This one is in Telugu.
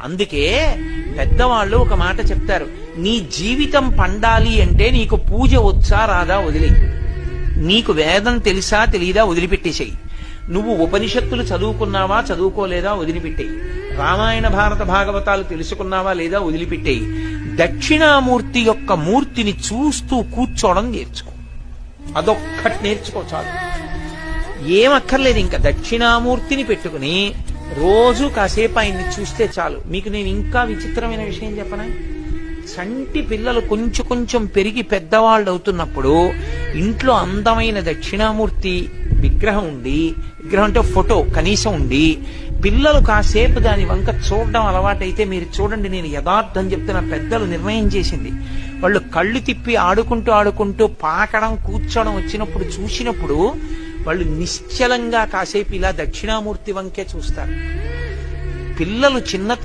అందుకే పెద్దవాళ్ళు ఒక మాట చెప్తారు, నీ జీవితం పండాలి అంటే నీకు పూజ వచ్చా రాదా వదిలే, నీకు వేదం తెలుసా తెలీదా వదిలిపెట్టేసేయి, నువ్వు ఉపనిషత్తులు చదువుకున్నావా చదువుకోలేదా వదిలిపెట్టేయి, రామాయణ భారత భాగవతాలు తెలుసుకున్నావా లేదా వదిలిపెట్టేయి, దక్షిణామూర్తి యొక్క మూర్తిని చూస్తూ కూర్చోవడం నేర్చుకో, అదొక్కటి నేర్చుకో చాలు. ఏమక్కర్లేదు, ఇంకా దక్షిణామూర్తిని పెట్టుకుని రోజు కాసేపు ఆయన్ని చూస్తే చాలు. మీకు నేను ఇంకా విచిత్రమైన విషయం చెప్పనా, చంటి పిల్లలు కొంచెం కొంచెం పెరిగి పెద్దవాళ్ళు అవుతున్నప్పుడు ఇంట్లో అందమైన దక్షిణామూర్తి విగ్రహం ఉండి, విగ్రహం అంటే ఫోటో కనీసం ఉండి, పిల్లలు కాసేపు దాని వంక చూడడం అలవాటైతే మీరు చూడండి, నేను యథార్థం చెప్తున్న, పెద్దలు నిర్ణయం చేసింది, వాళ్ళు కళ్ళు తిప్పి ఆడుకుంటూ ఆడుకుంటూ పాకడం కూర్చోడం వచ్చినప్పుడు చూసినప్పుడు వాళ్ళు నిశ్చలంగా కాసేపు ఇలా దక్షిణామూర్తి వంకే చూస్తారు. పిల్లలు చిన్న